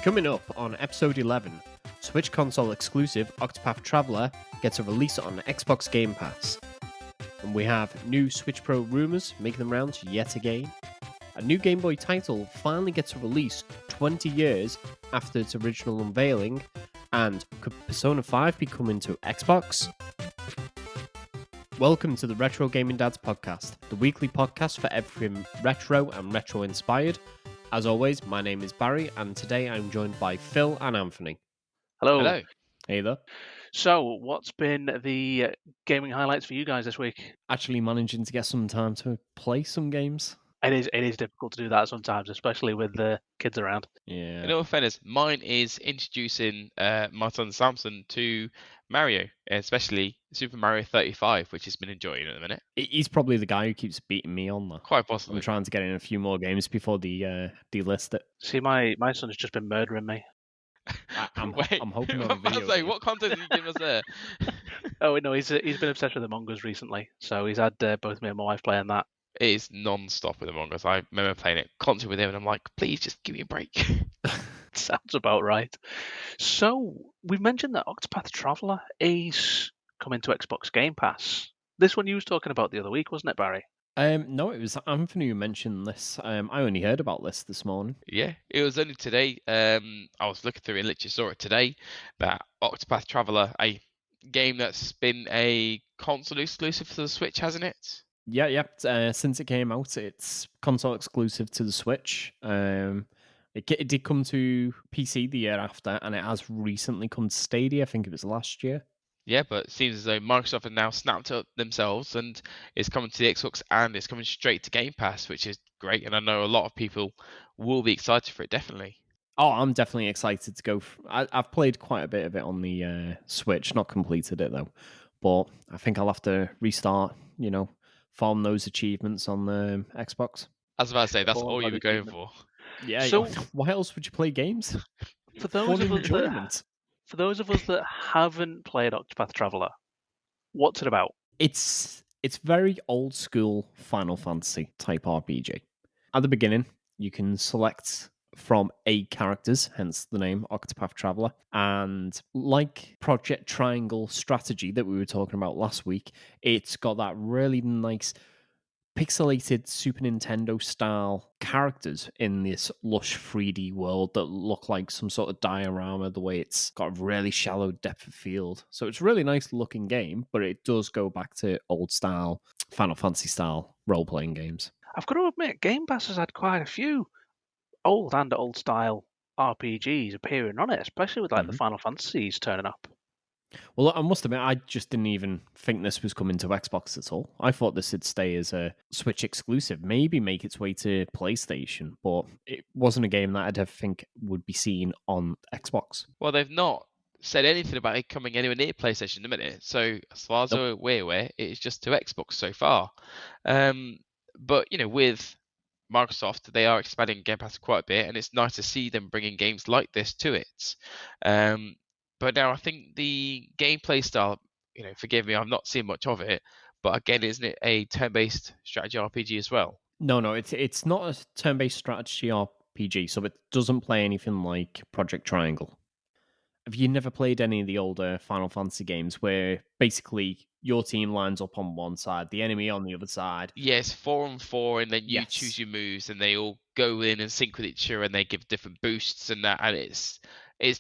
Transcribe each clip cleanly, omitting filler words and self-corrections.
Coming up on episode 11, Switch console exclusive Octopath Traveller gets a release on Xbox Game Pass. And we have new Switch Pro rumours making the rounds yet again. A new Game Boy title finally gets a release 20 years after its original unveiling. And could Persona 5 be coming to Xbox? Welcome to the Retro Gaming Dads podcast, the weekly podcast for everything retro and retro inspired. As always, my name is Barry, and today I'm joined by Phil and Anthony. Hello. Hey there. So, what's been the gaming highlights for you guys this week? Actually managing to get some time to play some games. It is difficult to do that sometimes, especially with the kids around. Yeah. In all fairness, mine is introducing my son Samson to Mario, especially Super Mario 35, which he's been enjoying at the minute. He's probably the guy who keeps beating me on that. Quite possibly. I'm trying to get in a few more games before the delist it. See, my son's just been murdering me. I'm hoping on I a was about to video say, game. what content did you give us there? Oh no, he's been obsessed with Among Us recently, so he's had both me and my wife playing that. It is non-stop with Among Us. I remember playing it constantly with him, and I'm like, please just give me a break. Sounds about right. So, we mentioned that Octopath Traveller is coming to Xbox Game Pass. This one you was talking about the other week, wasn't it, Barry? No, it was Anthony who mentioned this. I only heard about this morning. Yeah, it was only today. I was looking through it and literally saw it today, that Octopath Traveller, a game that's been a console exclusive for the Switch, hasn't it? Yeah. Since it came out, it's console exclusive to the Switch. It did come to PC the year after, and it has recently come to Stadia. I think it was last year. Yeah, but it seems as though Microsoft have now snapped up themselves and it's coming to the Xbox and it's coming straight to Game Pass, which is great. And I know a lot of people will be excited for it, definitely. Oh, I'm definitely excited to go. I've played quite a bit of it on the Switch, not completed it though. But I think I'll have to restart, farm those achievements on the Xbox. I was about to say, that's All all you about were going achievement. for. Yeah, So- why else would you play games? For those Fun of us that enjoyment. For those of us that haven't played Octopath Traveller, what's it about? It's very old school Final Fantasy type RPG. At the beginning, you can select from 8 characters, hence the name Octopath Traveller. And like Project Triangle strategy that we were talking about last week, it's got that really nice pixelated Super Nintendo style characters in this lush 3D world that look like some sort of diorama, the way it's got a really shallow depth of field. So it's a really nice looking game, but it does go back to old style, Final Fantasy style role playing games. I've got to admit, Game Pass has had quite a few old style RPGs appearing on it, especially with the Final Fantasies turning up. Well, I must admit, I just didn't even think this was coming to Xbox at all. I thought this would stay as a Switch exclusive, maybe make its way to PlayStation, but it wasn't a game that I'd ever think would be seen on Xbox. Well, they've not said anything about it coming anywhere near PlayStation at the minute. So as far as we're aware, it is just to Xbox so far. But, with Microsoft, they are expanding Game Pass quite a bit, and it's nice to see them bringing games like this to it. But now I think the gameplay style, forgive me, I've not seen much of it, but again, isn't it a turn-based strategy RPG as well? No, it's not a turn-based strategy RPG, so it doesn't play anything like Project Triangle. Have you never played any of the older Final Fantasy games where basically your team lines up on one side, the enemy on the other side? Yes, 4-on-4, and then you Yes. choose your moves, and they all go in and sync with each other, and they give different boosts and that, and it's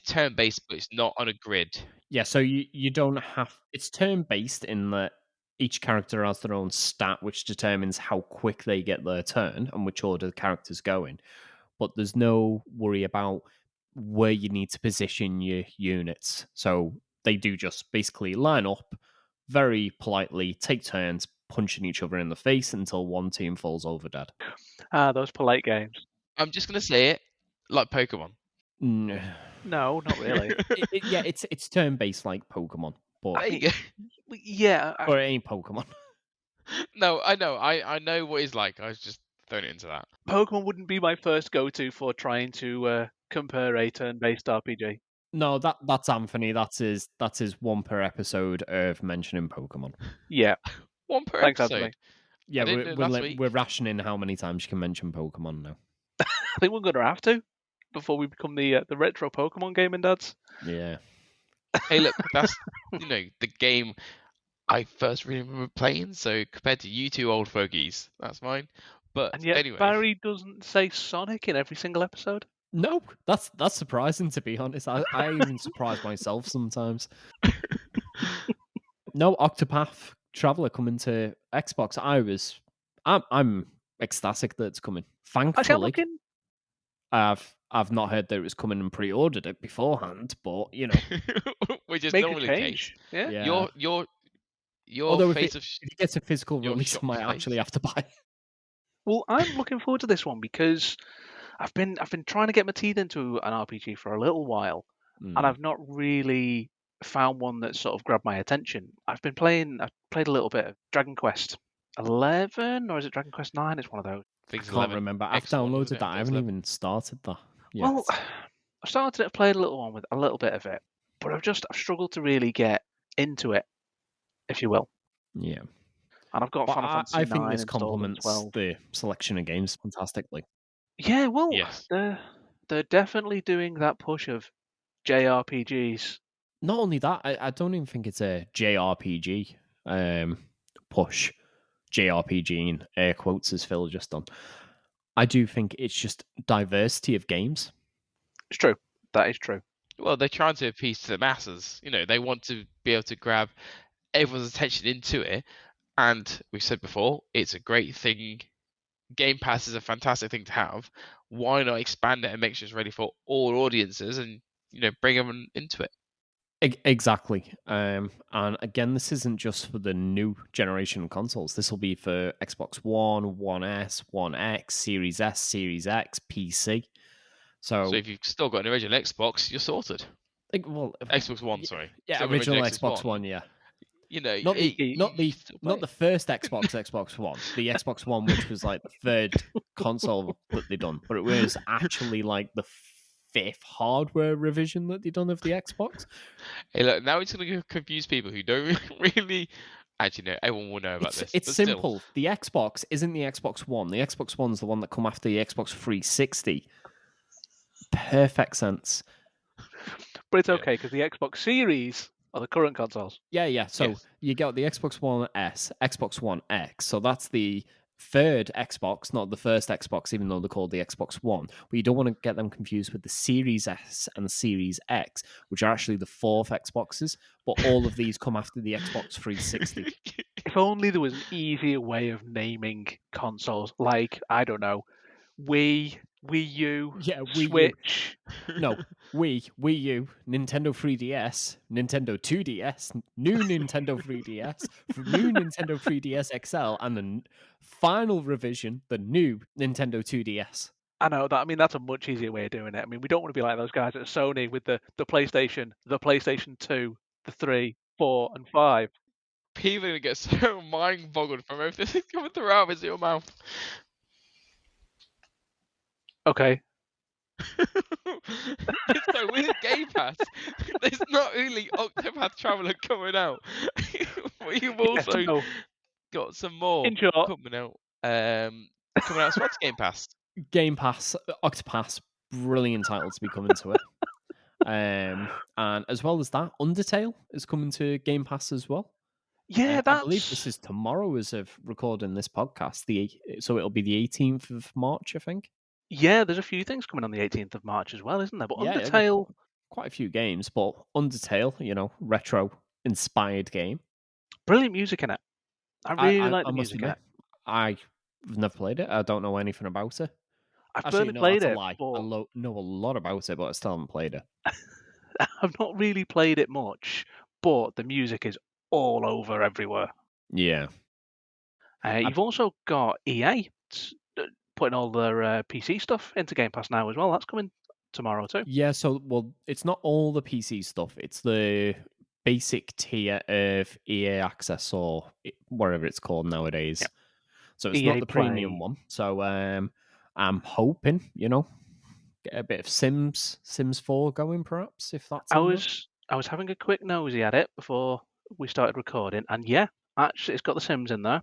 turn-based, but it's not on a grid. Yeah, so you don't have... It's turn-based in that each character has their own stat, which determines how quick they get their turn and which order the characters go in. But there's no worry about where you need to position your units. So they do just basically line up, very politely, take turns, punching each other in the face until one team falls over dead. Those polite games. I'm just going to say it, like Pokemon. No, not really. it's turn-based like Pokemon, but Yeah. or it ain't Pokemon. No, I know. I know what it's like. I was just throwing it into that. Pokemon wouldn't be my first go-to for trying to compare a turn-based RPG. No, that's Anthony. That's his one per episode of mentioning Pokemon. Yeah. One per Thanks, episode. Anthony. Yeah, I didn't do it last week. we're rationing how many times you can mention Pokemon now. I think we're going to have to before we become the retro Pokemon gaming dads. Yeah. Hey, look, that's the game I first really remember playing. So compared to you two old fogies, that's mine. But And yet anyway, Barry doesn't say Sonic in every single episode. No, that's surprising, to be honest. I even surprise myself sometimes. No, Octopath Traveller coming to Xbox. I'm ecstatic that it's coming. Actually, I'm Thankfully, looking. I've not heard that it was coming and pre-ordered it beforehand, but you know, which is Make a normally the case. change. Yeah. yeah. Your Although face of if it gets a physical your release, I shocked might face. actually have to buy it. Well, I'm looking forward to this one because I've been trying to get my teeth into an RPG for a little while, and I've not really found one that sort of grabbed my attention. I've played a little bit of Dragon Quest 11, or is it Dragon Quest 9? It's one of those. I can't remember. I've downloaded that. I haven't even started that yet. Well, I started it, I've played a little bit of it, but I've struggled to really get into it, if you will. Yeah. And I've got But Final Fantasy I think 9 this installed as complements well. the selection of games fantastically. Yeah, well, Yes. they're definitely doing that push of JRPGs. Not only that, I don't even think it's a JRPG push. JRPG in air quotes, as Phil just done. I do think it's just diversity of games. It's true. That is true. Well, they're trying to appease to the masses. They want to be able to grab everyone's attention into it. And we've said before, it's a great thing. Game Pass is a fantastic thing to have. Why not expand it and make sure it's ready for all audiences and bring them into it? Exactly. And again, this isn't just for the new generation consoles. This will be for Xbox One, One S, One X, Series S, Series X, PC. So if you've still got an original Xbox, you're sorted. Xbox One, sorry. Yeah, original Xbox One, yeah. Not the first Xbox One, the Xbox One, which was like the third console that they done, but it was actually like the fifth hardware revision that they done of the Xbox. Hey, look, now it's going to confuse people who don't really. Actually, no, everyone will know about this. It's simple. The Xbox isn't the Xbox One. The Xbox One's the one that come after the Xbox 360. Perfect sense. But it's okay because the Xbox Series are the current consoles. Yeah. So you got the Xbox One S, Xbox One X. So that's the third Xbox, not the first Xbox, even though they're called the Xbox One. But you don't want to get them confused with the Series S and the Series X, which are actually the fourth Xboxes. But all of these come after the Xbox 360. If only there was an easier way of naming consoles, like, I don't know, Wii U, Switch. No, Wii U, Nintendo 3DS, Nintendo 2DS, new Nintendo 3DS, new Nintendo 3DS XL, and the final revision, the new Nintendo 2DS. I know that. I mean, that's a much easier way of doing it. I mean, we don't want to be like those guys at Sony with the PlayStation 2, the 3, 4, and 5. People are going to get so mind boggled from everything coming throughout of your mouth. Okay. So with Game Pass, there's not only Octopath Traveller coming out, but you've also got some more coming out. Coming out as well as Game Pass. Game Pass, Octopath, brilliant title to be coming to it. And as well as that, Undertale is coming to Game Pass as well. Yeah, I believe this is tomorrow as of recording this podcast. So it'll be the 18th of March, I think. Yeah, there's a few things coming on the 18th of March as well, isn't there? But yeah, Undertale... Quite a few games, but Undertale, retro-inspired game. Brilliant music in it. I really like the music in it. I've never played it. I don't know anything about it. I've barely played it. I know a lot about it, but I still haven't played it. I've not really played it much, but the music is all over everywhere. Yeah. You've also got EA putting all their PC stuff into Game Pass now as well. That's coming tomorrow too. Yeah, it's not all the PC stuff. It's the basic tier of EA Access or whatever it's called nowadays. Yep. So it's not the premium one. So I'm hoping, get a bit of Sims 4 going, perhaps, if that's. I was having a quick nosy at it before we started recording, and yeah, actually, it's got the Sims in there.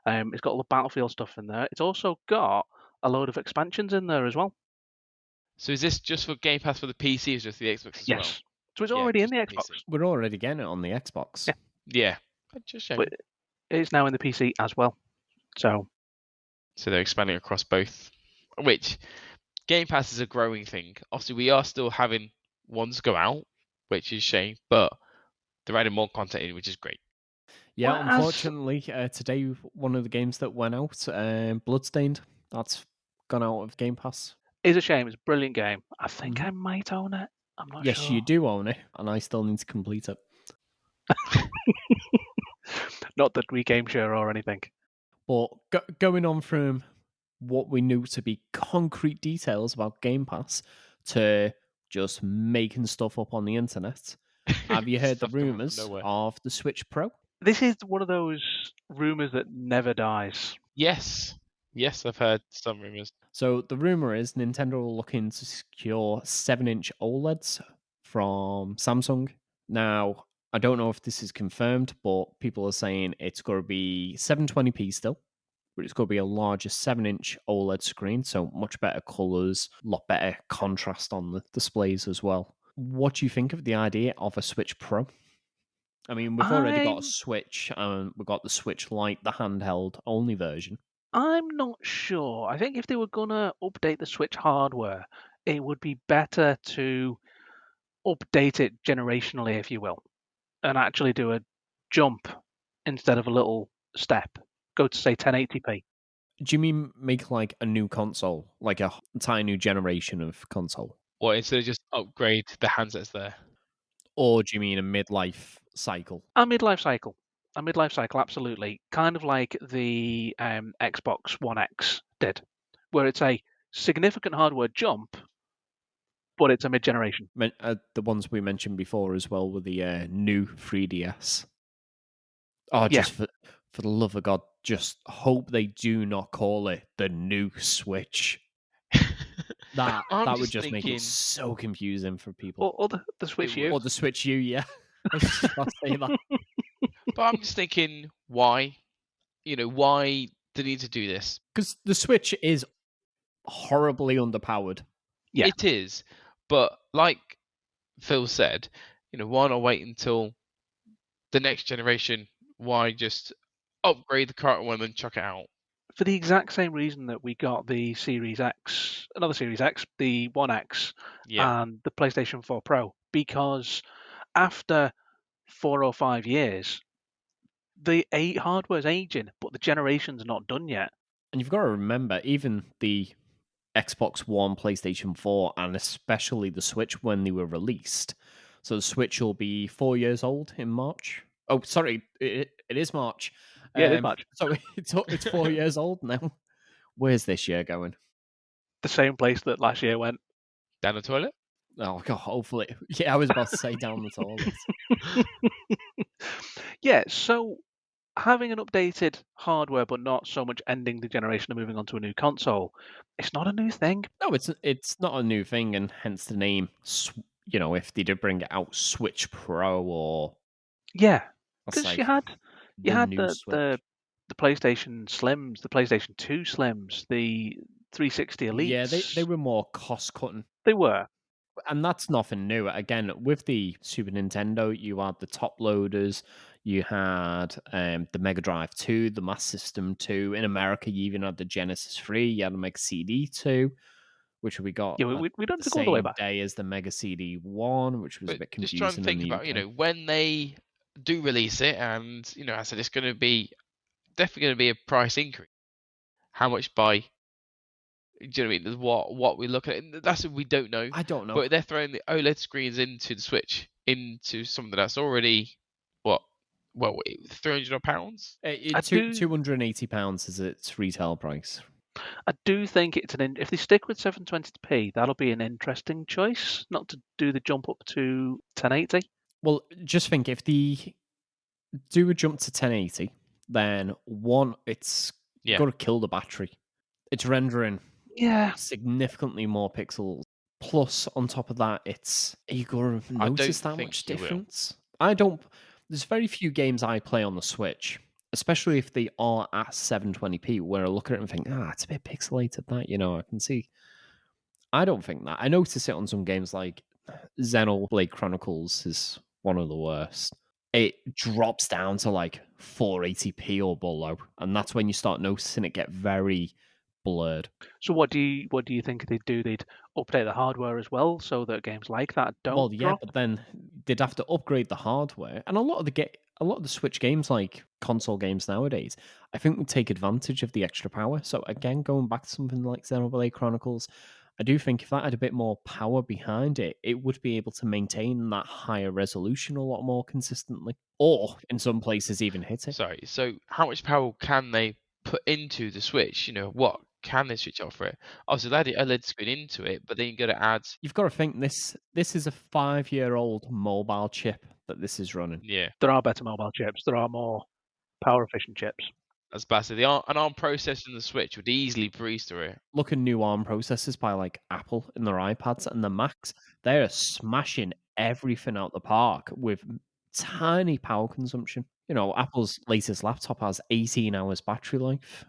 It's got all the Battlefield stuff in there. It's also got a load of expansions in there as well. So is this just for Game Pass for the PC or just the Xbox as well? Yes. So it's Yeah, already in just the the Xbox, PC. We're already getting it on the Xbox. Yeah. Yeah. Just checking. but it's now in the PC as well. So they're expanding across both, which Game Pass is a growing thing. Obviously, we are still having ones go out, which is a shame, but they're adding more content in, which is great. Yeah, Well, unfortunately, today one of the games that went out, Bloodstained, that's gone out of Game Pass. It's a shame. It's a brilliant game. I think I might own it. I'm not Yes, sure. you do own it, and I still need to complete it. Not that we game share or anything. But going on from what we knew to be concrete details about Game Pass to just making stuff up on the internet, have you heard the Stuff coming from rumours nowhere. of the Switch Pro? This is one of those rumours that never dies. Yes, I've heard some rumors. So the rumor is Nintendo are looking to secure 7-inch OLEDs from Samsung. Now, I don't know if this is confirmed, but people are saying it's going to be 720p still, but it's going to be a larger 7-inch OLED screen, so much better colors, a lot better contrast on the displays as well. What do you think of the idea of a Switch Pro? I mean, we've already got a Switch, and we've got the Switch Lite, the handheld only version. I'm not sure. I think if they were going to update the Switch hardware, it would be better to update it generationally, if you will, and actually do a jump instead of a little step. Go to, say, 1080p. Do you mean make like a new console, like a entire new generation of console? Or instead of just upgrade the handsets there. Or do you mean a midlife cycle? A midlife cycle. Absolutely. Kind of like the Xbox One X did, where it's a significant hardware jump, but it's a mid-generation. The ones we mentioned before as well with the new 3DS. Oh, Yeah. just for the love of God, just hope they do not call it the new Switch. That would just make it so confusing for people. Or the Switch U. Or the Switch U, yeah. I was just about to say that. But I'm just thinking, why? Why the need to do this? Because the Switch is horribly underpowered. Yeah. It is. But like Phil said, why not wait until the next generation? Why just upgrade the current one and chuck it out? For the exact same reason that we got the Series X, another Series X, the One X, and the PlayStation 4 Pro, because after 4 or 5 years, the hardware's aging, but the generation's not done yet. And you've got to remember, even the Xbox One, PlayStation 4, and especially the Switch when they were released. So the Switch will be 4 years old in March. Oh, sorry, it is March. Yeah, it is March. So it's 4 years old now. Where's this year going? The same place that last year went. Down the toilet? Oh, God, hopefully. Yeah, I was about to say down the toilet. Yeah, so having an updated hardware, but not so much ending the generation and moving on to a new console, it's not a new thing. No, it's not a new thing, and hence the name. If they did bring it out, Switch Pro or Yeah, let's because say you had new Switch. the PlayStation Slims, the PlayStation 2 Slims, the 360 Elites. Yeah, they were more cost cutting. They were. And that's nothing new. Again, with the Super Nintendo, you had the top loaders, you had the Mega Drive 2, the Master System 2. In America, you even had the Genesis 3, you had the Mega CD 2, which we got Yeah, we don't the go all the way same back. day as the Mega CD 1, which was a bit confusing. Just trying to think in the about, UK. when they do release it, and I said it's going to be definitely going to be a price increase. How much by? Do you know what I mean? What we look at? That's what we don't know. I don't know. But they're throwing the OLED screens into the Switch, into something that's already £300. £280 is its retail price. I do think it's if they stick with 720p, that'll be an interesting choice, not to do the jump up to 1080. Well, just think if they do a jump to 1080, then one, it's got to kill the battery. It's rendering significantly more pixels. Plus, on top of that, you got to notice that much difference. I don't. There's very few games I play on the Switch, especially if they are at 720p, where I look at it and think, it's a bit pixelated. That I can see. I don't think that. I notice it on some games like Xenoblade Chronicles is one of the worst. It drops down to like 480p or below, and that's when you start noticing it get very blurred. So what do you think they'd do? They'd update the hardware as well so that games like that don't Well, yeah, drop? but then they'd have to upgrade the hardware, and a lot of the Switch games, like console games nowadays, I think would take advantage of the extra power. So again, going back to something like Xenoblade Chronicles, I do think if that had a bit more power behind it, it would be able to maintain that higher resolution a lot more consistently, or in some places even hit it. Sorry. So how much power can they put into the Switch? What can they switch off for it? Obviously, they add a LED screen into it, but then you got to add. You've got to think this is a 5-year-old mobile chip that this is running. Yeah, There are better mobile chips. There are more power efficient chips. as bad as an ARM processor in the Switch would easily breeze through it. Look at new ARM processors by like Apple in their iPads and the Macs. They are smashing everything out the park with tiny power consumption. Apple's latest laptop has 18 hours battery life.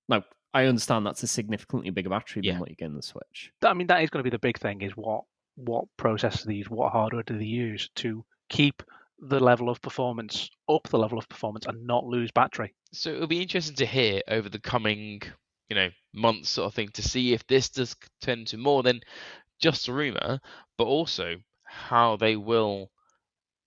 Now, I understand that's a significantly bigger battery than Yeah. what you get in the Switch. I mean, that is going to be the big thing: is what processors they use, what hardware do they use to keep the level of performance up, the level of performance, and not lose battery. So it'll be interesting to hear over the coming, months sort of thing to see if this does turn into more than just a rumor, but also how they will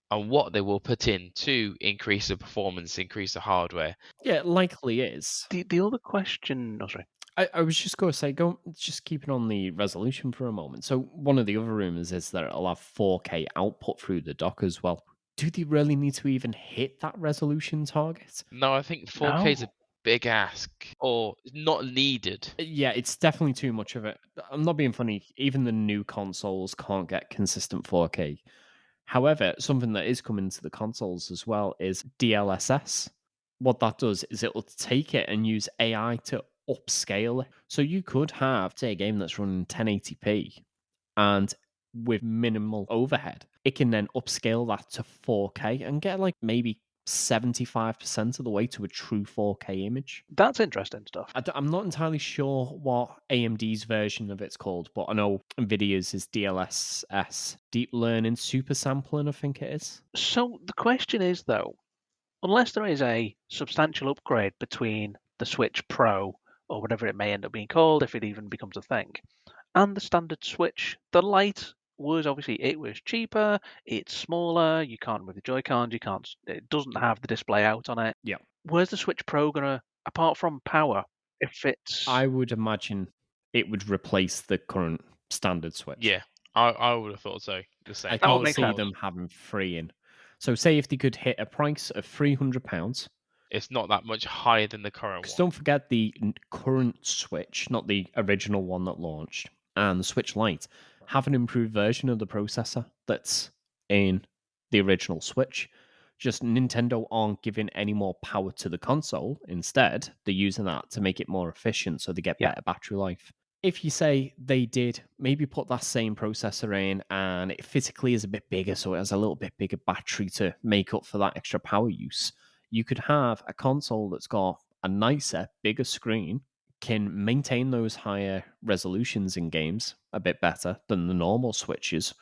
and what they will put in to increase the performance, increase the hardware. Yeah, it likely is. The other question, oh sorry, I was just going to say, just keeping on the resolution for a moment. So one of the other rumors is that it'll have 4K output through the dock as well. Do they really need to even hit that resolution target? No, I think 4K is a no. big ask or not needed. Yeah, it's definitely too much of it. I'm not being funny. Even the new consoles can't get consistent 4K. However, something that is coming to the consoles as well is DLSS. What that does is it will take it and use AI to upscale it. So you could have, say, a game that's running 1080p and with minimal overhead, it can then upscale that to 4K and get like maybe 75% of the way to a true 4K image. That's interesting stuff. I'm not entirely sure what AMD's version of it's called, but I know Nvidia's is DLSS, Deep Learning Super Sampling, I think it is. So the question is, though, unless there is a substantial upgrade between the Switch Pro or whatever it may end up being called, if it even becomes a thing, and the standard Switch, the Lite was obviously it was cheaper, it's smaller, you can't move the Joy-Cons, it doesn't have the display out on it. Yeah. Where's the Switch Pro gonna, apart from power, if it's I would imagine it would replace the current standard Switch. Yeah, I would have thought so. The same. I That would can't make see sense. them having free in. So say if they could hit a price of £300, It's not that much higher than the current because one. don't forget the current Switch, not the original one that launched, and the Switch Lite have an improved version of the processor that's in the original Switch. Just Nintendo aren't giving any more power to the console. Instead, they're using that to make it more efficient so they get Yeah. better battery life. If you say they did maybe put that same processor in and it physically is a bit bigger, so it has a little bit bigger battery to make up for that extra power use, you could have a console that's got a nicer, bigger screen, can maintain those higher resolutions in games a bit better than the normal Switches,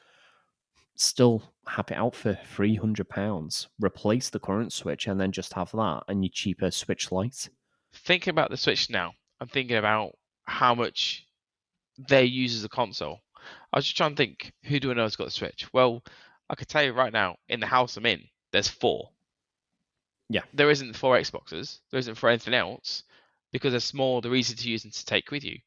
still have it out for £300, replace the current Switch, and then just have that and your cheaper Switch Lite. Thinking about the Switch now, I'm thinking about how much they use as a console. I was just trying to think, who do I know has got the Switch? Well, I could tell you right now, in the house I'm in, there's 4. Yeah. There isn't 4 Xboxes. There isn't for anything else because they're small, they're easy to use and to take with you.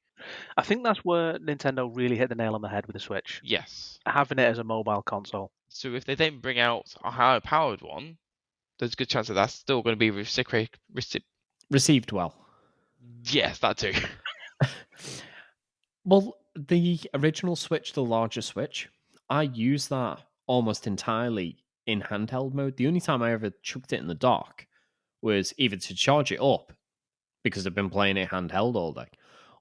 I think that's where Nintendo really hit the nail on the head with the Switch. Yes. Having it as a mobile console. So if they then bring out a higher powered one, there's a good chance that that's still going to be Received well. Yes, that too. Well, the original Switch, the larger Switch, I use that almost entirely in handheld mode. The only time I ever chucked it in the dock was either to charge it up because I've been playing it handheld all day,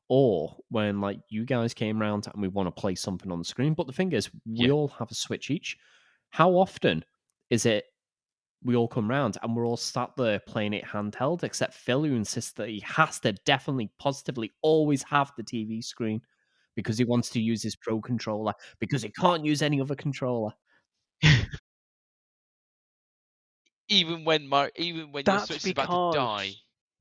or when like you guys came around and we want to play something on the screen. But the thing is, we Yeah. all have a Switch each. How often is it we all come round and we're all sat there playing it handheld, except Phil, who insists that he has to definitely, positively always have the TV screen because he wants to use his Pro controller because he can't use any other controller. Even when your That's Switch is about to because die.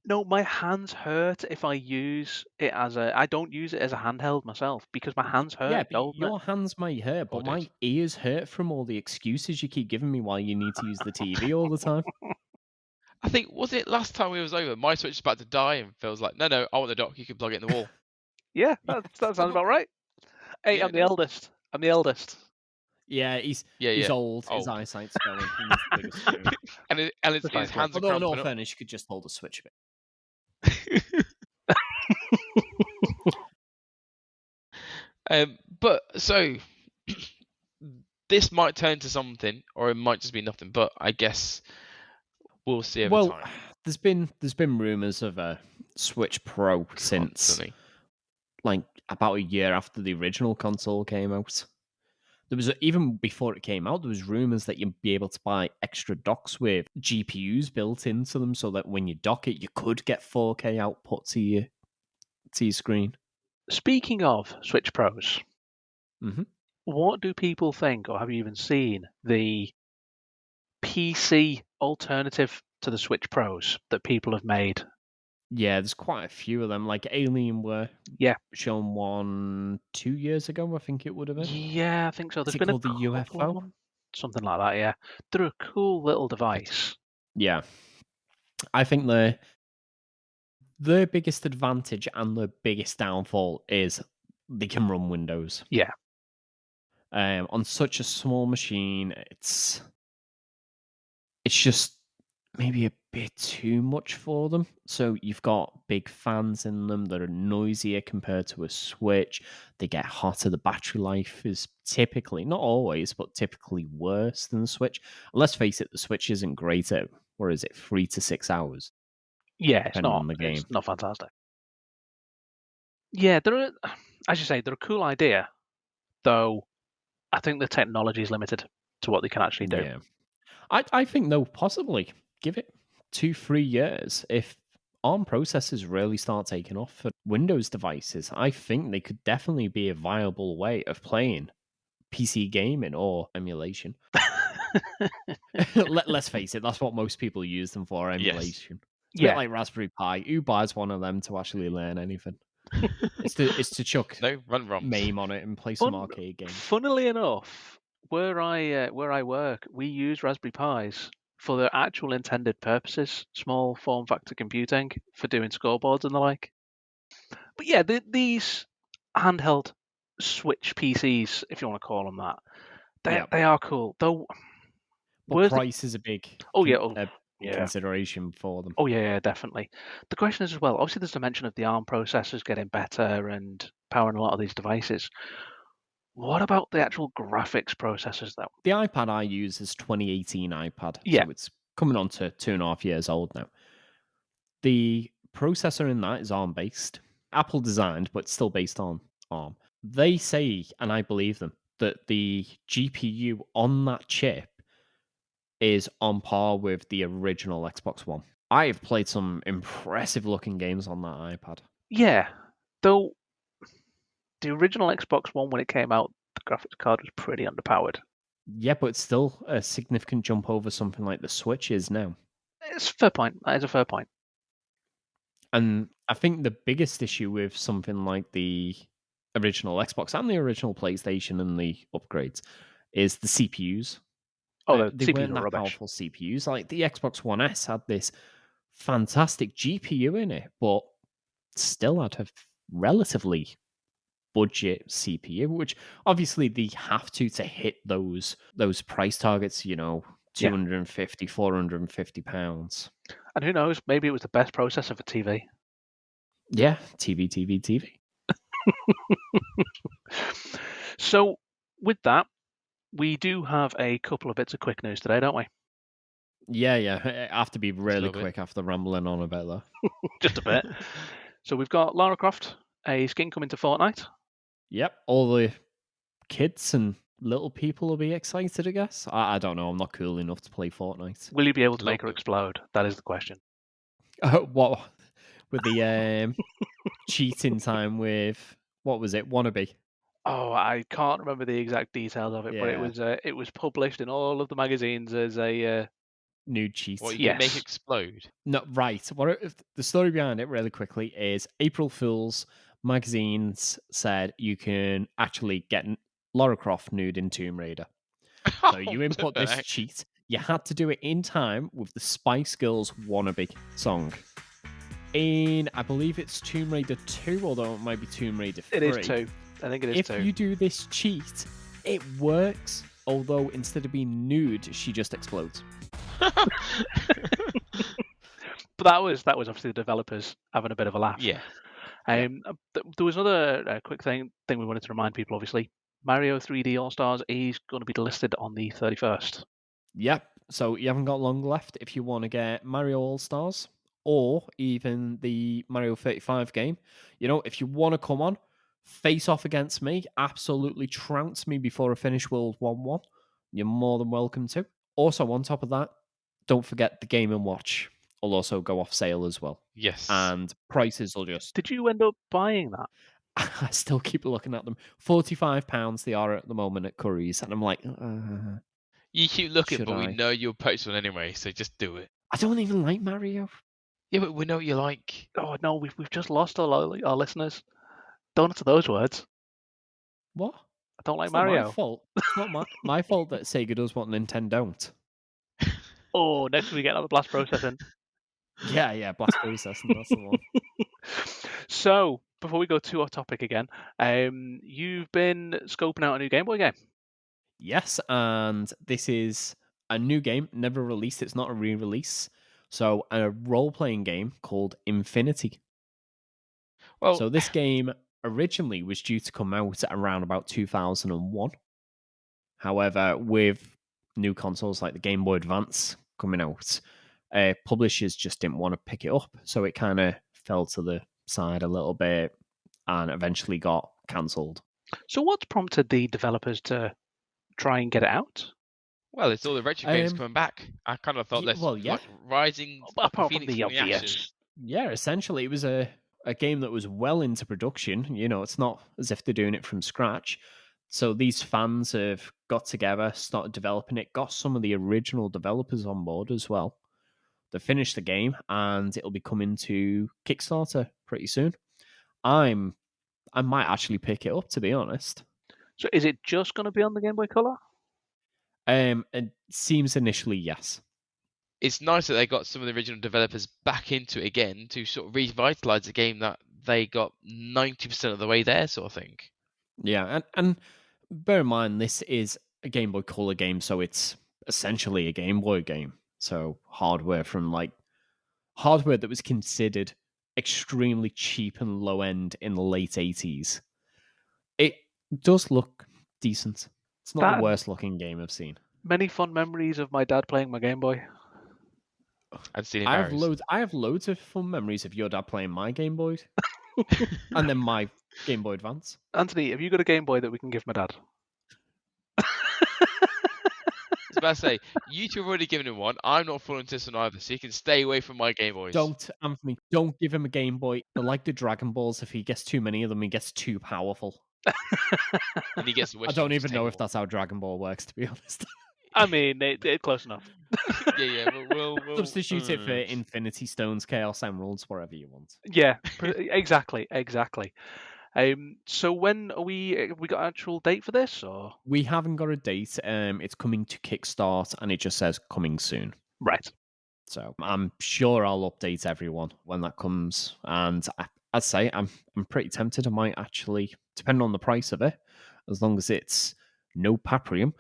no, my hands hurt if I use it as a. I don't use it as a handheld myself because my hands hurt. Yeah, but holding it. your hands might hurt, Oh, but my dude. ears hurt from all the excuses you keep giving me why you need to use the TV all the time. I think, was it last time we was over, my Switch is about to die, and Phil's like, no, I want the dock, you can plug it in the wall. Yeah, that sounds about right. Hey, Yeah, I'm the eldest. I'm the eldest. Yeah, he's old. His eyesight's going. He needs the bigger screen. and his Precisely. hands are Although, in all cramping up. fairness, you could just hold a Switch a bit. But so this might turn to something, or it might just be nothing. But I guess we'll see over time. There's been rumors of a Switch Pro since like about a year after the original console came out. There was even before it came out, there was rumors that you'd be able to buy extra docks with GPUs built into them, so that when you dock it, you could get 4K output to your screen. Speaking of Switch Pros, what do people think, or have you even seen the PC alternative to the Switch Pros that people have made? Yeah, there's quite a few of them. Like Alienware, shown one 2 years ago, I think it would have been. Yeah, I think so. There's been called a the couple of UFO? them, something like that. Yeah, they're a cool little device. Yeah, I think the biggest advantage and the biggest downfall is they can run Windows. Yeah. On such a small machine, it's just maybe a bit too much for them. So you've got big fans in them that are noisier compared to a Switch. They get hotter. The battery life is typically, not always, but typically worse than the Switch. And let's face it, the Switch isn't great at, or is it 3 to 6 hours? Yeah, it's depending not. on the game. It's not fantastic. Yeah, as you say, they're a cool idea, though I think the technology is limited to what they can actually do. Yeah. I think they'll possibly give it 2-3 years. If ARM processors really start taking off for Windows devices, I think they could definitely be a viable way of playing PC gaming or emulation. Let's face it, that's what most people use them for, emulation. Yes. It's a bit like Raspberry Pi. Who buys one of them to actually learn anything? It's to chuck run ROMs. MAME on it and play some arcade games. Funnily enough, where I work, we use Raspberry Pis for their actual intended purposes, small form factor computing for doing scoreboards and the like. But yeah, these handheld Switch PCs, if you want to call them that, they are cool. Though, but price is a big consideration for them. Oh yeah, definitely. The question is as well, obviously there's the mention of the ARM processors getting better and powering a lot of these devices. What about the actual graphics processors though? The iPad I use is 2018 iPad, Yeah. so it's coming on to 2.5 years old now. The processor in that is ARM based. Apple designed, but still based on ARM. They say, and I believe them, that the GPU on that chip is on par with the original Xbox One. I have played some impressive looking games on that iPad. Yeah, though the original Xbox One, when it came out, the graphics card was pretty underpowered. Yeah, but it's still a significant jump over something like the Switch is now. It's a fair point. That is a fair point. And I think the biggest issue with something like the original Xbox and the original PlayStation and the upgrades is the CPUs. Oh, they weren't that powerful CPUs. Like the Xbox One S had this fantastic GPU in it, but still had a relatively budget CPU, which obviously they have to hit those price targets, 250, 450 pounds. And who knows, maybe it was the best processor for TV. Yeah, TV. So with that, we do have a couple of bits of quick news today, don't we? Yeah. I have to be really quick after rambling on about that. Just a bit. So we've got Lara Croft, a skin coming to Fortnite. Yep, all the kids and little people will be excited, I guess. I don't know. I'm not cool enough to play Fortnite. Will you be able to make her explode? That is the question. What with the cheating time with What was it? Wannabe. Oh, I can't remember the exact details of it, but Yeah. it was published in all of the magazines as a Nude What cheat. you can make yes. explode. No, right. The story behind it, really quickly, is April Fools magazines said you can actually get Lara Croft nude in Tomb Raider. So Oh, you input no. this cheat. You had to do it in time with the Spice Girls "Wannabe" song. I believe it's Tomb Raider 2, although it might be Tomb Raider 3. It is 2. I think it is If 2. you do this cheat, it works. Although instead of being nude, she just explodes. But that was obviously the developers having a bit of a laugh. Yeah. There was another quick thing we wanted to remind people. Obviously, Mario 3D All Stars is going to be listed on the 31st. Yep. So you haven't got long left if you want to get Mario All Stars or even the Mario 35 game. You know, if you want to come on, face off against me, absolutely trounce me before I finish World 1-1, you're more than welcome to. Also, on top of that, don't forget the Game & Watch will also go off sale as well. Yes. And prices will just... Did you end up buying that? I still keep looking at them. £45 they are at the moment at Curry's, and I'm like... You keep looking, should but we I? know you'll post one anyway, so just do it. I don't even like Mario. Yeah, but we know what you like. Oh no, we've just lost our listeners. Don't answer those words. What? I don't like It's not my Mario. fault. It's not my fault that Sega does what Nintendo don't. Oh, next we get another blast processing. Yeah, blast processing, that's the one. So, before we go too off topic again, you've been scoping out a new Game Boy game. Yes, and this is a new game, never released. It's not a re-release. So, a role-playing game called Infinity. Well, So, this game originally was due to come out around about 2001. However, with new consoles like the Game Boy Advance coming out, publishers just didn't want to pick it up. So, it kind of fell to the side a little bit and eventually got cancelled. So, what's prompted the developers to try and get it out? well, it's all the retro games coming back. I kind of thought this yeah. like rising up the Apart from phoenix the from the ashes. obvious. Yeah, essentially, it was a game that was well into production. You know, it's not as if they're doing it from scratch. So these fans have got together, started developing it, got some of the original developers on board as well. They finished the game, and it'll be coming to Kickstarter pretty soon. I might actually pick it up, to be honest. So, is it just going to be on the Game Boy Color? It seems initially yes. It's nice that they got some of the original developers back into it again to sort of revitalize a game that they got 90% of the way there, sort of thing. Yeah, and bear in mind, this is a Game Boy Color game, so it's essentially a Game Boy game. So hardware that was considered extremely cheap and low end in the late 80s. It does look decent. It's not the worst looking game I've seen. Many fond memories of my dad playing my Game Boy. And stealing I Mario's. have loads of fun memories of your dad playing my Game Boy. And then my Game Boy Advance. Anthony, have you got a Game Boy that we can give my dad? I was about to say, you two have already given him one. I'm not falling into this one either, so you can stay away from my Game Boys. Don't, Anthony, don't give him a Game Boy. They're like the Dragon Balls. If he gets too many of them, he gets too powerful. And he gets the wish I don't to even take know them if all. that's how Dragon Ball works, to be honest. I mean, they're close enough. Yeah, we'll Substitute it for Infinity Stones, Chaos Emeralds, whatever you want. Yeah, exactly. So when are we? Have we got an actual date for this, or We haven't got a date. It's coming to Kickstart, and it just says coming soon. right? So I'm sure I'll update everyone when that comes. And I'd say I'm pretty tempted. I might actually, depending on the price of it, as long as it's no Paprium,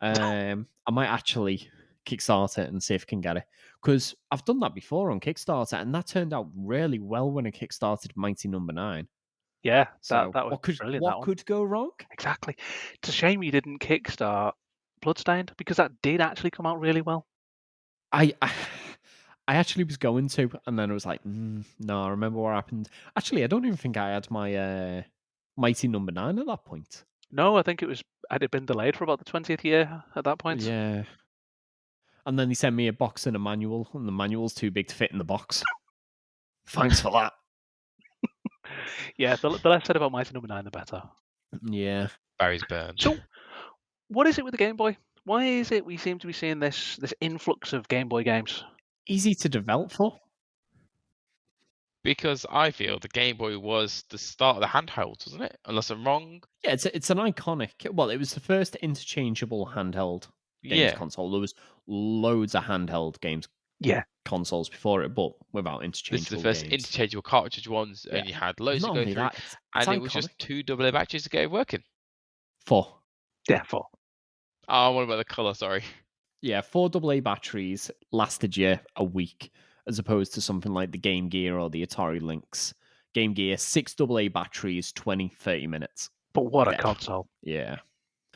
I might actually Kickstart it and see if I can get it. Because I've done that before on Kickstarter, and that turned out really well when I kickstarted Mighty Number 9. Yeah, So that was brilliant. what could go wrong? Exactly. It's a shame you didn't kickstart Bloodstained because that did actually come out really well. I actually was going to, and then I was like, no, I remember what happened. Actually, I don't even think I had my Mighty Number 9 at that point. No, I think had it been delayed for about the 20th year at that point. Yeah. And then they sent me a box and a manual, and the manual's too big to fit in the box. Thanks for that. Yeah, the less said about Mighty Number 9, the better. Yeah. Barry's burned. So, what is it with the Game Boy? Why is it we seem to be seeing this influx of Game Boy games? Easy to develop for. Because I feel the Game Boy was the start of the handhelds, wasn't it? Unless I'm wrong. Yeah, it's an iconic. Well, it was the first interchangeable handheld games Yeah. console. There was loads of handheld games Yeah. consoles before it, but without This is interchangeable the first games. interchangeable cartridge ones, Yeah. and you had loads Not to go only through. that, it's And it iconic. was just 2 AA batteries to get it working. 4. Yeah, 4. Oh, what about the colour? Sorry. Yeah, 4 AA batteries lasted you a week, as opposed to something like the Game Gear or the Atari Lynx. Game Gear, 6 AA batteries, 20, 30 minutes. But what a Dead. console. Yeah.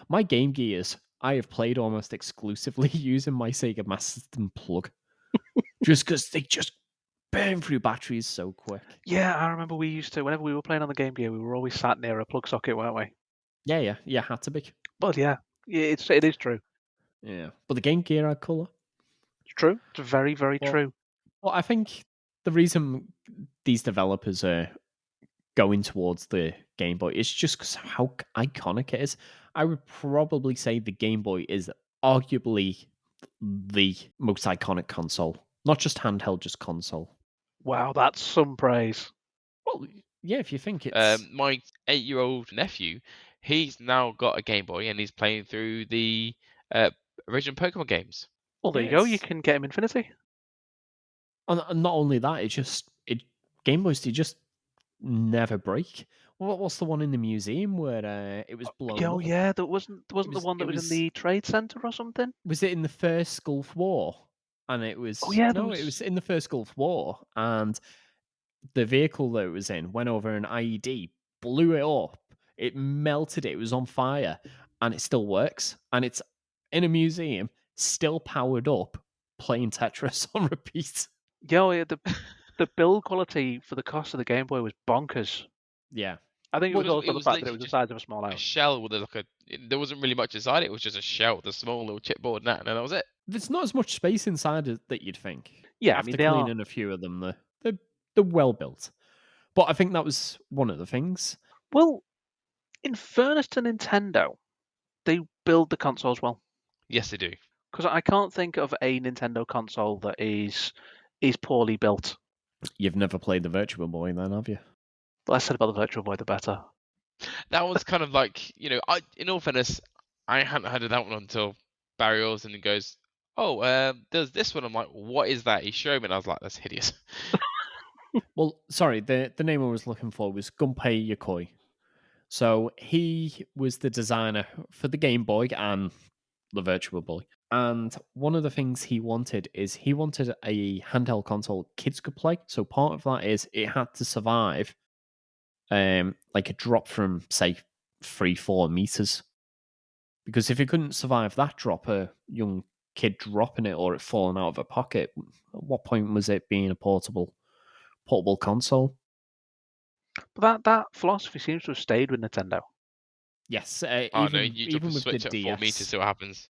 My Game Gears, I have played almost exclusively using my Sega Master System plug. Just because they just burn through batteries so quick. Yeah, I remember we used to, whenever we were playing on the Game Gear, we were always sat near a plug socket, weren't we? Yeah, had to be. But yeah, it is true. Yeah. But the Game Gear had colour. It's true. It's very, very true. Well, I think the reason these developers are going towards the Game Boy is just because how iconic it is. I would probably say the Game Boy is arguably the most iconic console. Not just handheld, just console. Wow, that's some praise. Well, yeah, if you think it's... My 8-year-old nephew, he's now got a Game Boy and he's playing through the original Pokemon games. Well, there Yeah, you go. You it's- can get him Infinity. And not only that, Game Boys, they just never break. What's the one in the museum where it was blown Oh up? yeah, there wasn't the one that it was in the trade center or something. Was it in the first Gulf War? And it was... Oh yeah, no, it was in the first Gulf War, and the vehicle that it was in went over an IED, blew it up, it melted it was on fire, and it still works, and it's in a museum, still powered up, playing Tetris on repeat. Yeah, the build quality for the cost of the Game Boy was bonkers. Yeah. I think it was also the fact that it literally was the just size of a small a house. shell with there wasn't really much inside it. It was just a shell with a small little chipboard and that was it. There's not as much space inside it that you'd think. Yeah, I After mean, they are. cleaning a few of them, they're well built. But I think that was one of the things. Well, in fairness to Nintendo, they build the consoles well. Yes, they do. Because I can't think of a Nintendo console that is poorly built. You've never played the Virtual Boy then, have you? The less said about the Virtual Boy, the better. That one's kind of like, in all fairness, I hadn't heard of that one until Barry Olsen goes, oh, there's this one. I'm like, what is that? He showed me and I was like, that's hideous. Well, sorry, the name I was looking for was Gunpei Yokoi. So he was the designer for the Game Boy and the Virtual Boy. And one of the things he wanted is he wanted a handheld console kids could play. So part of that is it had to survive like a drop from, say, 3-4 meters. Because if it couldn't survive that drop, a young kid dropping it or it falling out of a pocket, at what point was it being a portable console? But that philosophy seems to have stayed with Nintendo. Yes, Oh no, you drop even a with switch the at 4 meters, DS, see what happens.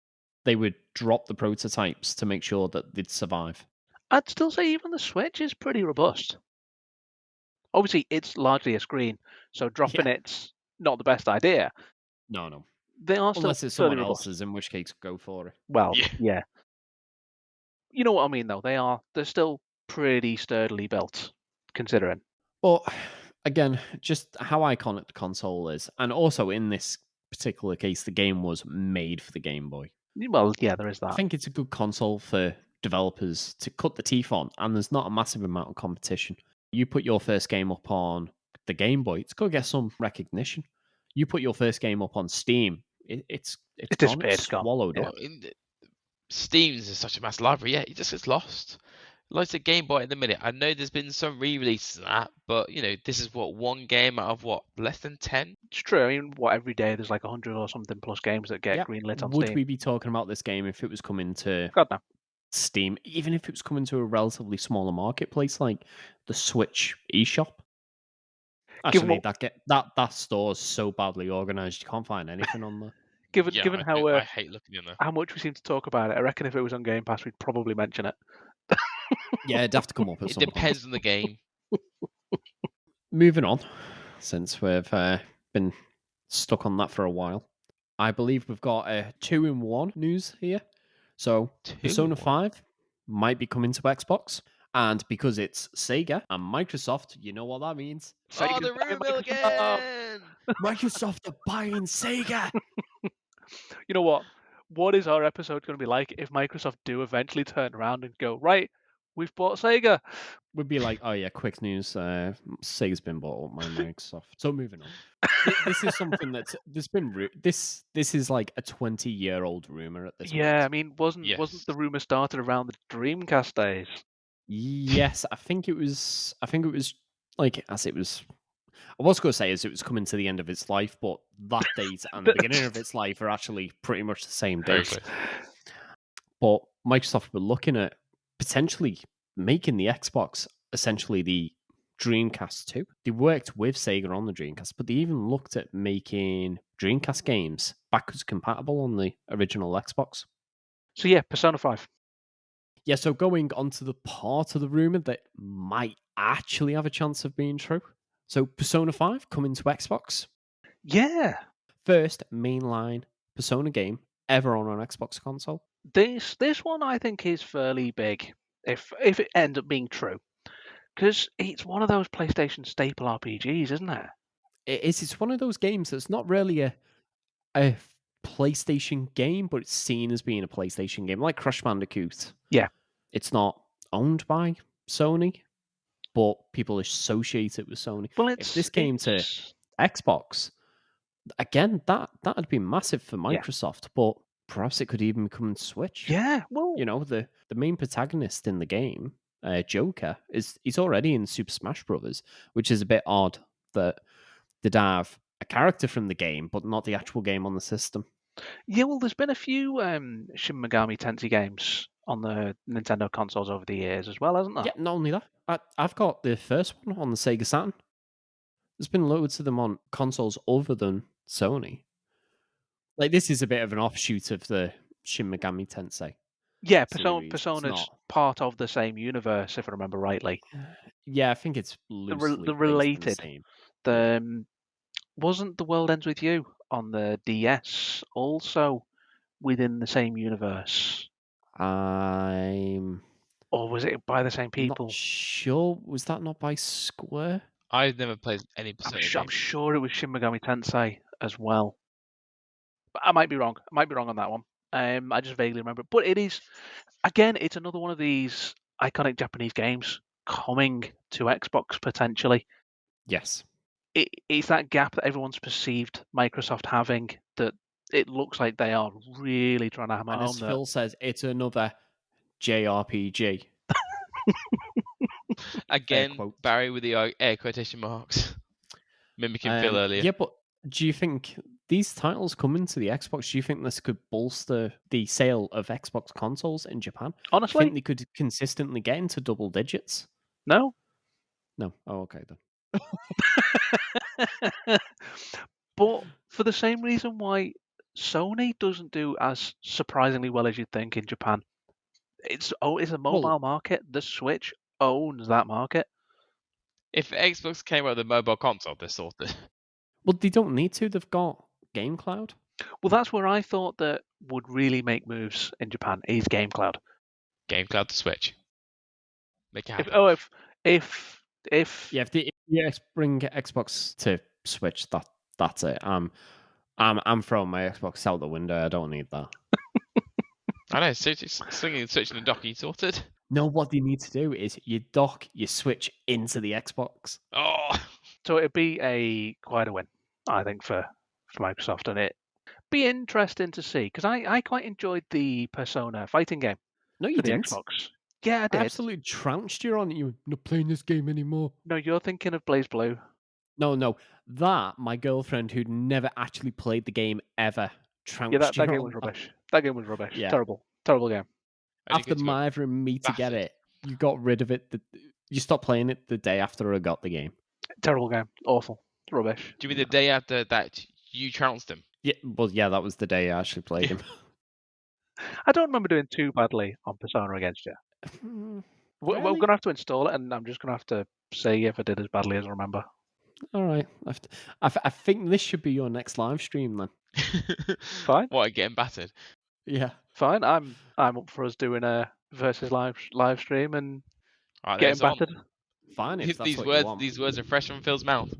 they would drop the prototypes to make sure that they'd survive. I'd still say even the Switch is pretty robust. Obviously, it's largely a screen, so dropping it's not the best idea. No. They are still Unless it's fairly someone robust. else's, in which case go for it. Well, Yeah. yeah. You know what I mean, though. They're still pretty sturdily built, considering. But again, just how iconic the console is, and also in this particular case, the game was made for the Game Boy. Well, yeah, there is I that. think it's a good console for developers to cut the teeth on, and there's not a massive amount of competition. You put your first game up on the Game Boy, it's going to get some recognition. You put your first game up on Steam, it's gone, disappeared, it's it's gone. swallowed Yeah. up. Steam's is such a massive library. Yeah, it just gets lost. Like the Game Boy at the minute, I know there's been some re-releases of that, but this is one game out of less than 10. It's true. I mean, every day there's like 100 or something plus games that get greenlit on Would Steam. we be talking about this game if it was coming to God no. Steam, even if it was coming to a relatively smaller marketplace like the Switch eShop? Actually, that store's so badly organized you can't find anything on there. Given I hate looking in there. how much we seem to talk about it, I reckon if it was on Game Pass, we'd probably mention it. Yeah, it'd have to come up at It some point. depends on the game. moving on, since we've been stuck on that for a while, I believe we've got a 2-in-1 news here. So Persona 5 might be coming to Xbox, and because it's Sega and Microsoft, you know what that means. Oh, the rumor mill again! Microsoft are buying Sega. You know what? What is our episode going to be like if Microsoft do eventually turn around and go, right, we've bought Sega? We'd be like, oh yeah, quick news. Sega's been bought up by Microsoft. So moving on. This is something there's been this is like a 20-year-old rumor at this point. Yeah, I mean, wasn't Yes. the rumor started around the Dreamcast days? Yes, I think it was like as it was. I was going to say as it was coming to the end of its life, but that date and the beginning of its life are actually pretty much the same Very date. close. But Microsoft were looking at potentially making the Xbox essentially the Dreamcast 2. They worked with Sega on the Dreamcast, but they even looked at making Dreamcast games backwards compatible on the original Xbox. So yeah, Persona 5. Yeah, so going on to the part of the rumor that might actually have a chance of being true. So Persona 5 coming to Xbox. Yeah. First mainline Persona game ever on an Xbox console. This one I think is fairly big if it ends up being true. Because it's one of those PlayStation staple RPGs, isn't it? It is. It's one of those games that's not really a PlayStation game, but it's seen as being a PlayStation game, like Crash Bandicoot. Yeah. It's not owned by Sony, but people associate it with Sony. Well, If this came to Xbox, again, that'd be massive for Microsoft, but perhaps it could even become Switch. Yeah, well, You know, the main protagonist in the game, Joker, he's already in Super Smash Brothers, which is a bit odd that they'd have a character from the game, but not the actual game on the system. yeah, well, there's been a few Shin Megami Tensei games on the Nintendo consoles over the years as well, hasn't there? Yeah, not only that, I've got the first one on the Sega Saturn. There's been loads of them on consoles other than Sony. Like, this is a bit of an offshoot of the Shin Megami Tensei. Yeah, series. Persona's part of the same universe, if I remember rightly. Yeah, I think it's loosely They're related. based on the same. The wasn't The World Ends With You on the DS also within the same universe? I'm Or was it by the same people? not sure. Was that not by Square? I've never played any Persona I'm games. sure it was Shin Megami Tensei as well. But I might be wrong. I might be wrong on that one. I just vaguely remember. But it is, again, it's another one of these iconic Japanese games coming to Xbox potentially. Yes. It's that gap that everyone's perceived Microsoft having that it looks like they are really trying to hammer And home as that. Phil says, it's another JRPG. Again, Barry with the air quotation marks, mimicking Phil earlier. Yeah, but do you think these titles coming to the Xbox, do you think this could bolster the sale of Xbox consoles in Japan? Honestly, do you think they could consistently get into double digits? No. No. Oh, okay then. But for the same reason why Sony doesn't do as surprisingly well as you'd think in Japan. It's a mobile market. The Switch owns that market. If Xbox came out with a mobile console, they're sorted. Well, they don't need to. They've got Game Cloud. Well, that's where I thought that would really make moves in Japan is Game Cloud. Game Cloud to Switch. Make it happen. If you bring Xbox to Switch, that's it. I'm throwing my Xbox out the window. I don't need that. I know. Slinging the Switch in the dock, you sorted. No, what they need to do is you dock your Switch into the Xbox. Oh, so it'd be quite a win, I think, for Microsoft, and it be interesting to see because I quite enjoyed the Persona fighting game. No, you for didn't. The Xbox. Yeah, I did. I absolutely trounced you on it. You're not playing this game anymore. No, you're thinking of Blaze Blue. No. That, my girlfriend who'd never actually played the game ever, trounced you that game was rubbish. That game was rubbish. Yeah. Terrible game. After Myra and me to get it, you got rid of it. You stopped playing it the day after I got the game. Terrible game. Awful. Rubbish. Do you mean the day after that you trounced him? Yeah, well, yeah, that was the day I actually played him. I don't remember doing too badly on Persona against you. We're going to have to install it, and I'm just going to have to say if I did as badly as I remember. All right. I think this should be your next live stream then. Fine. What, getting battered? Yeah. Fine. I'm up for us doing a versus live stream and Right, getting there's on. battered. Fine if that's These what you want. words are fresh from Phil's mouth.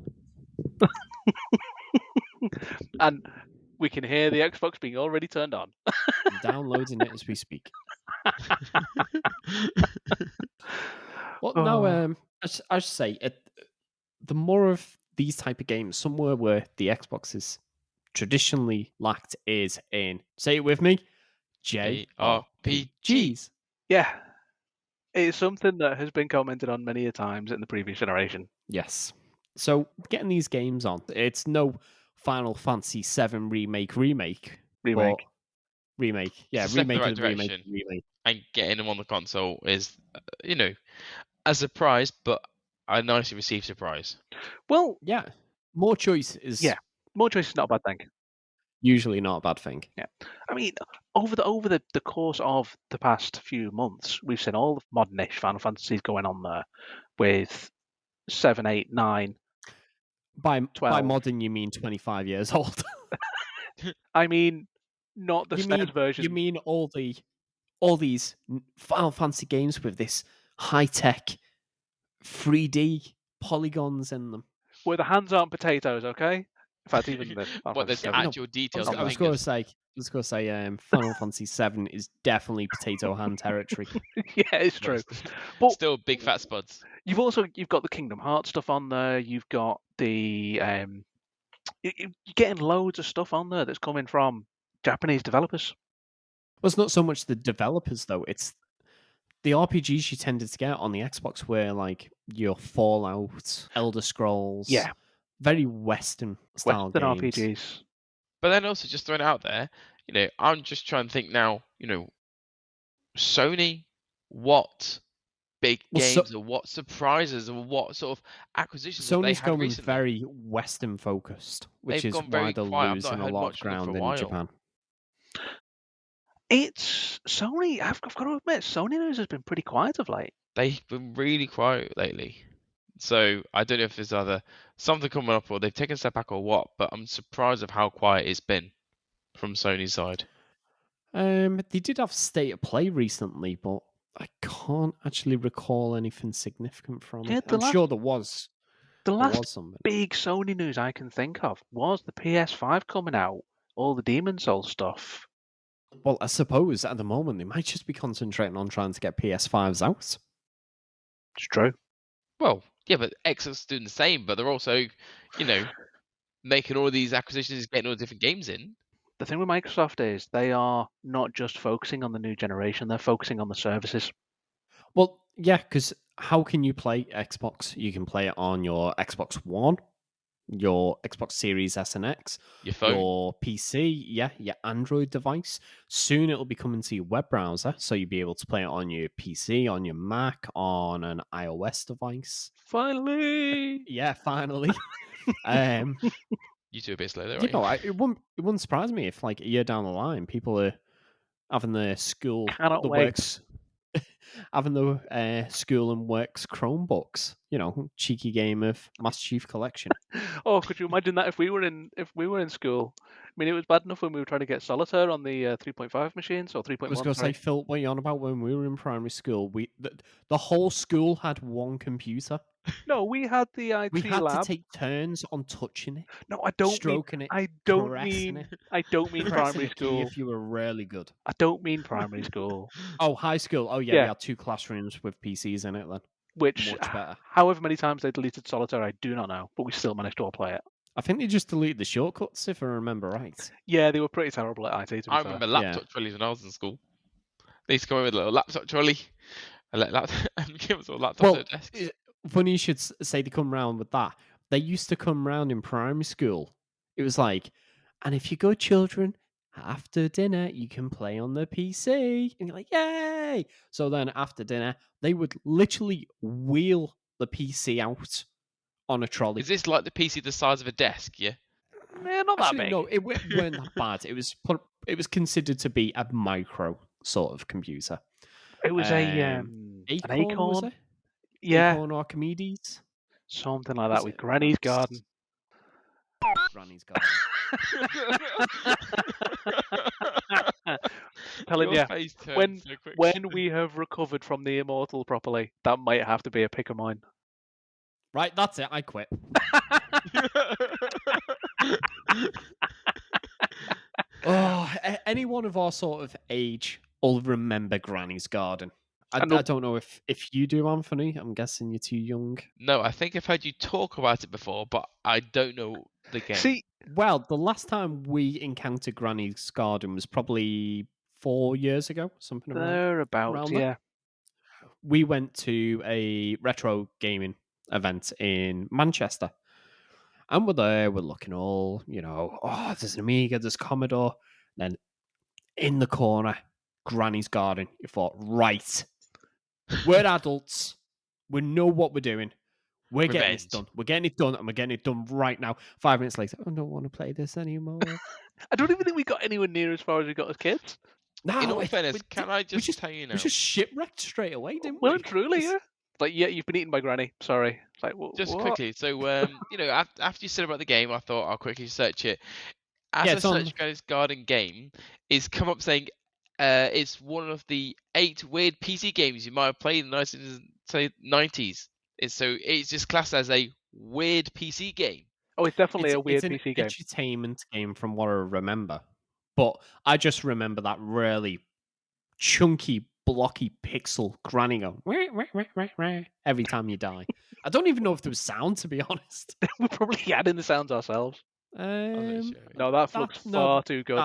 And we can hear the Xbox being already turned on. I'm downloading it as we speak. Well, no, I should say the more of these type of games, somewhere where the Xbox is traditionally lacked is in, say it with me, JRPGs. Yeah. It's something that has been commented on many a times in the previous generation. Yes. So getting these games on, it's no Final Fantasy VII remake. Remake. But remake. Yeah, It's a step in the remake right of the remake. direction. And getting them on the console is, a surprise, but a nicely received surprise. Well, yeah, more choice is more choice is not a bad thing. Usually not a bad thing. Yeah, I mean, over the course of the past few months, we've seen all the modern-ish Final Fantasies going on there, with 7, 8, 9. By 12. modern, you mean 25 years old. I mean, not the SNES version. You mean all these Final Fantasy games with this high-tech 3D polygons in them. Where the hands aren't potatoes, okay? In fact, even the what there's actual details. I was going to say, Final Fantasy VII is definitely potato hand territory. Yeah, it's true. But still big fat spuds. You've got the Kingdom Hearts stuff on there. You've got the you're getting loads of stuff on there that's coming from Japanese developers. Well, it's not so much the developers though; it's the RPGs you tended to get on the Xbox, where like your Fallout, Elder Scrolls, very Western style games. RPGs. But then also just throwing it out there, I'm just trying to think now, Sony, what big games or what surprises or what sort of acquisitions have they had going recently? very Western focused, which They've is why they're losing a lot of ground in Japan. It's Sony. I've got to admit, Sony news has been pretty quiet of late. They've been really quiet lately. So I don't know if there's either something coming up or they've taken a step back or what, but I'm surprised of how quiet it's been from Sony's side. They did have State of Play recently, but I can't actually recall anything significant from it. I'm sure there was. The last big Sony news I can think of was the PS5 coming out, all the Demon's Souls stuff. Well, I suppose at the moment they might just be concentrating on trying to get PS5s out. It's true. Well, yeah, but Xbox doing the same, but they're also, making all these acquisitions, getting all the different games in. The thing with Microsoft is they are not just focusing on the new generation, they're focusing on the services. Well, yeah, because how can you play Xbox? You can play it on your Xbox One, your Xbox Series S and X, your phone, your PC, your Android device. Soon it'll be coming to your web browser, so you'll be able to play it on your PC, on your Mac, on an iOS device. Finally! Yeah, finally. You two are a bit slow there, right? It wouldn't surprise me if, like, a year down the line, people are having their school works, having the school and works Chromebooks. Cheeky game of Master Chief Collection. Oh, could you imagine that if we were in school? I mean, it was bad enough when we were trying to get Solitaire on the 3.5 machines or 3.1. I was going to say, Phil, what are you on about? When we were in primary school, the whole school had one computer. No, we had the IT lab. We had to take turns on touching it. No, I don't stroking mean, it. I don't mean primary school. If you were really good. I don't mean primary school. Oh, high school. Oh, yeah, we had 2 classrooms with PCs in it then. Which, much better. However many times they deleted Solitaire, I do not know, but we still managed to all play it. I think they just deleted the shortcuts, if I remember right. Yeah, they were pretty terrible at IT. I remember laptop trolleys when I was in school. They used to come in with a little laptop trolley and give us all laptops at desks. Funny you should say they come round with that. They used to come round in primary school. It was like, and if you good children, after dinner, you can play on the PC. And you're like, yay! So then after dinner, they would literally wheel the PC out on a trolley. Is this like the PC the size of a desk, yeah? Yeah, not that big. No, it weren't that bad. It was considered to be a micro sort of computer. It was an Acorn. Was it? Yeah. Acorn Archimedes. Something like Was that with it? Granny's Garden. Granny's Garden. Telling Your you, face turned when so quick. when we have recovered from the Immortal properly, that might have to be a pick of mine. Right, that's it. I quit. Oh, anyone of our sort of age will remember Granny's Garden. I know- don't know if you do, Anthony. I'm guessing you're too young. No, I think I've heard you talk about it before, but I don't know the game. See, Well, the last time we encountered Granny's Garden was probably 4 years ago, something thereabouts, around yeah. there. We went to a retro gaming event in Manchester. And we're there, we're looking all, there's an Amiga, there's Commodore. Then in the corner, Granny's Garden. You thought, right, we're adults. We know what we're doing. We're getting this Revenge. done. We're getting it done, and we're getting it done right now. 5 minutes later, I don't want to play this anymore. I don't even think we got anywhere near as far as we got as kids. No, In all fairness, can I just tell you now? We just shipwrecked straight away, didn't Well we? and truly, yeah. Like, yeah, you've been eaten by Granny. Sorry. It's like, Just what? quickly, so after you said about the game, I thought I'll quickly search it. As Yeah, I it's on- searched Granny's Garden game, it's come up saying it's one of the 8 weird PC games you might have played in the 1990s. It's just classed as a weird PC game. Oh, it's definitely a weird it's an PC game. entertainment game from what I remember. But I just remember that really chunky, blocky pixel Granny go "Wah, wah, wah, wah, wah," every time you die. I don't even know if there was sound, to be honest. We're probably adding the sounds ourselves. Um, No, that looks far too good.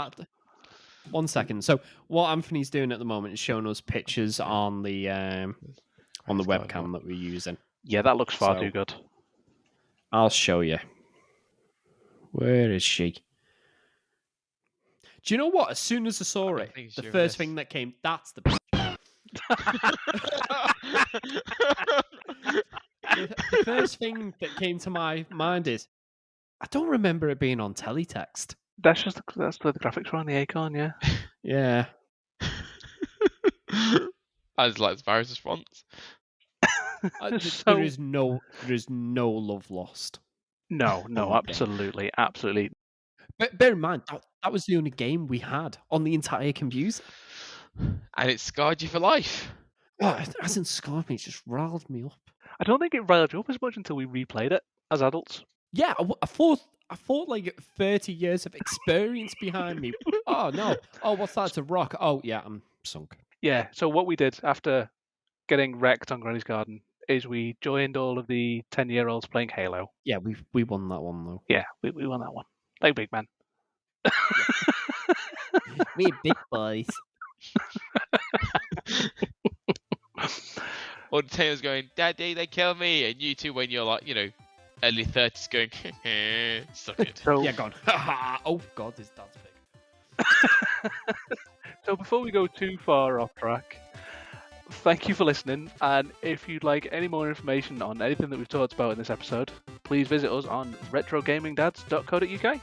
1 second. So what Anthony's doing at the moment is showing us pictures on the webcam that we're using. Yeah, that looks far So- too good. I'll show you. Where is she? Do you know what? As soon as I saw it, think the you're first this. thing that came, that's the picture. The first thing that came to my mind is, I don't remember it being on teletext. That's the graphics were on the Acorn, yeah. Yeah. I just like the virus response. So- There is no love lost. No, on that game. absolutely. But bear in mind, that was the only game we had on the entire computer. And it scarred you for life. Oh, it hasn't scarred me, it just riled me up. I don't think it riled you up as much until we replayed it as adults. Yeah, I thought like 30 years of experience behind me. Oh no. Oh, what's that? It's a rock. Oh yeah, I'm sunk. Yeah, so what we did after getting wrecked on Granny's Garden is we joined all of the 10-year-olds playing Halo. Yeah, we won that one though. Yeah, we won that one. Like big man. We're big boys. Or the tail's going, Daddy, they kill me. And you two, when you're like, early 30s, going, suck it. So, Yeah, gone. Oh god, this dad's big. so before we go too far off track, thank you for listening. And if you'd like any more information on anything that we've talked about in this episode, please visit us on retrogamingdads.co.uk.